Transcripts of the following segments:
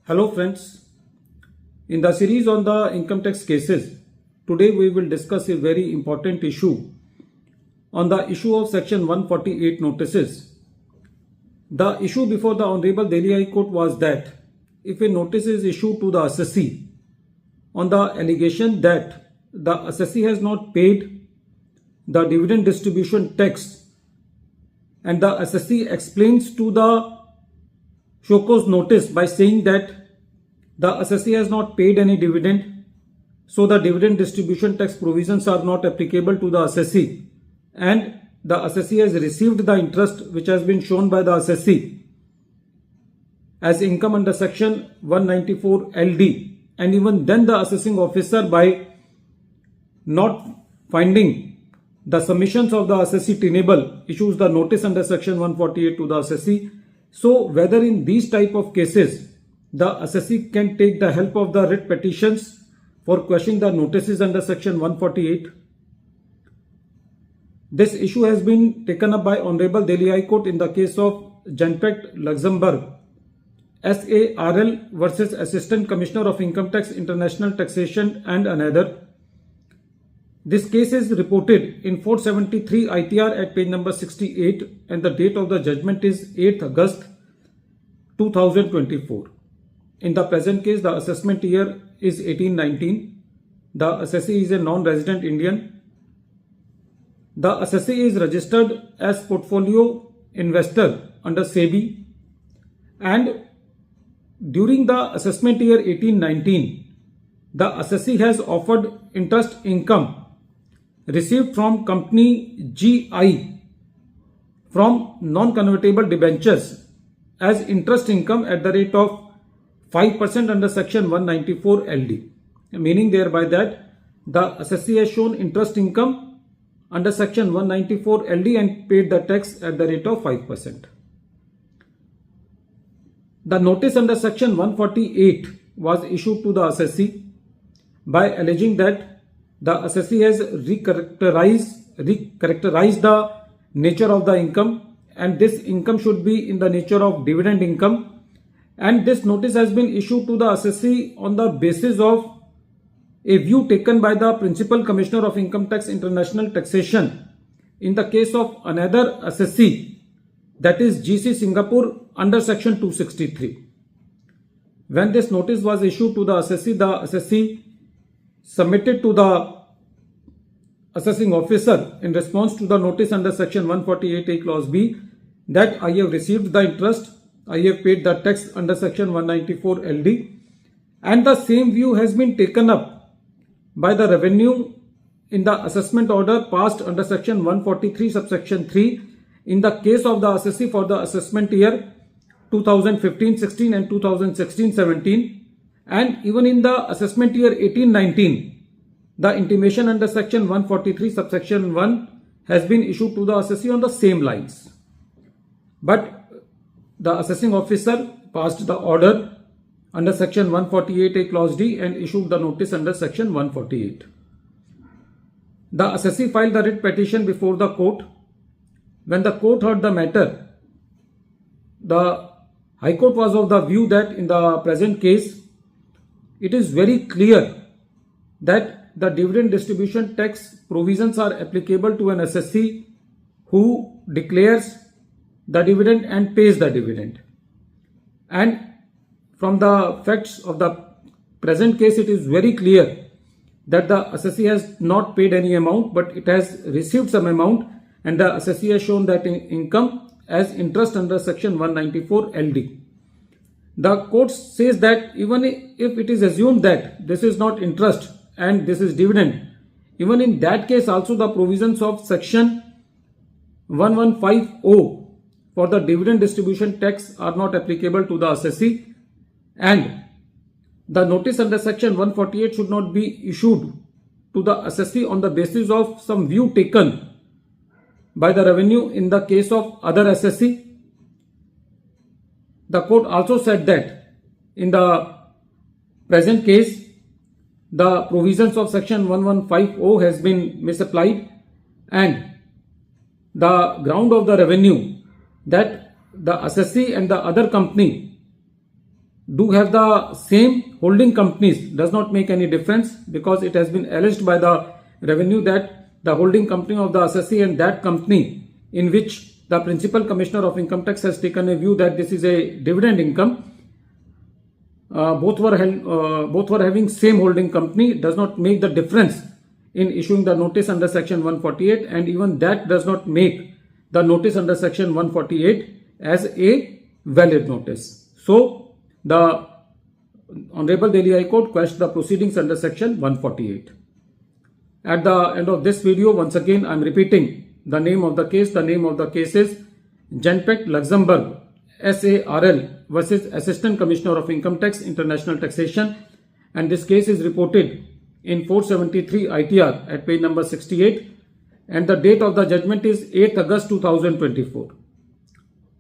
Hello friends, in the series on the income tax cases, today we will discuss a very important issue on the issue of section 148 notices. The issue before the Honorable Delhi High Court was that if a notice is issued to the assessee on the allegation that the assessee has not paid the dividend distribution tax and the assessee explains to the show cause notice by saying that the assessee has not paid any dividend, so the dividend distribution tax provisions are not applicable to the assessee, and the assessee has received the interest which has been shown by the assessee as income under section 194 LD, and even then the assessing officer, by not finding the submissions of the assessee tenable, issues the notice under section 148 to the assessee. So whether in these type of cases the assessee can take the help of the writ petitions for questioning the notices under section 148. This issue has been taken up by Honorable Delhi High Court in the case of Genpact Luxembourg S versus Assistant Commissioner of Income Tax, International Taxation and another. This case is reported in 473 ITR at page number 68, and the date of the judgment is 8th August 2024. In the present case, the assessment year is 1819. The assessee is a non-resident Indian. The assessee is registered as portfolio investor under SEBI, and during the assessment year 1819, the assessee has offered interest income received from company GI from non-convertible debentures as interest income at the rate of 5% under section 194 LD, meaning thereby that the assessee has shown interest income under section 194 LD and paid the tax at the rate of 5%. The notice under section 148 was issued to the assessee by alleging that the assessee has recharacterized the nature of the income, and this income should be in the nature of dividend income, and this notice has been issued to the assessee on the basis of a view taken by the Principal Commissioner of Income Tax, International Taxation in the case of another assessee, that is GC Singapore, under section 263. When this notice was issued to the assessee submitted to the assessing officer in response to the notice under section 148A clause B that I have received the interest, I have paid the tax under section 194 LD, and the same view has been taken up by the revenue in the assessment order passed under section 143 subsection 3 in the case of the assessee for the assessment year 2015-16 and 2016-17, and even in the assessment year 18-19, the intimation under section 143 subsection 1 has been issued to the assessee on the same lines. But the assessing officer passed the order under section 148A clause D and issued the notice under section 148. The assessee filed the writ petition before the court. When the court heard the matter, the High Court was of the view that in the present case, it is very clear that the dividend distribution tax provisions are applicable to an assessee who declares the dividend and pays the dividend. And from the facts of the present case, it is very clear that the assessee has not paid any amount, but it has received some amount, and the assessee has shown that income as interest under section 194 LD. The court says that even if it is assumed that this is not interest and this is dividend, even in that case also the provisions of section 1150 for the dividend distribution tax are not applicable to the assessee, and the notice under section 148 should not be issued to the assessee on the basis of some view taken by the revenue in the case of other assessee. The court also said that in the present case, the provisions of section 1150 has been misapplied, and the ground of the revenue that the assessee and the other company do have the same holding companies does not make any difference, because it has been alleged by the revenue that the holding company of the assessee and that company in which the principal commissioner of income tax has taken a view that this is a dividend income, both were having same holding company, does not make the difference in issuing the notice under section 148, and even that does not make the notice under section 148 as a valid notice. So the Honorable Delhi High Court quashed the proceedings under section 148. At the end of this video, once again I am repeating the name of the case. The name of the case is Genpact Luxembourg S versus Assistant Commissioner of Income Tax International Taxation, and this case is reported in 473 ITR at page number 68, and the date of the judgment is 8th August 2024.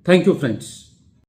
Thank you, friends.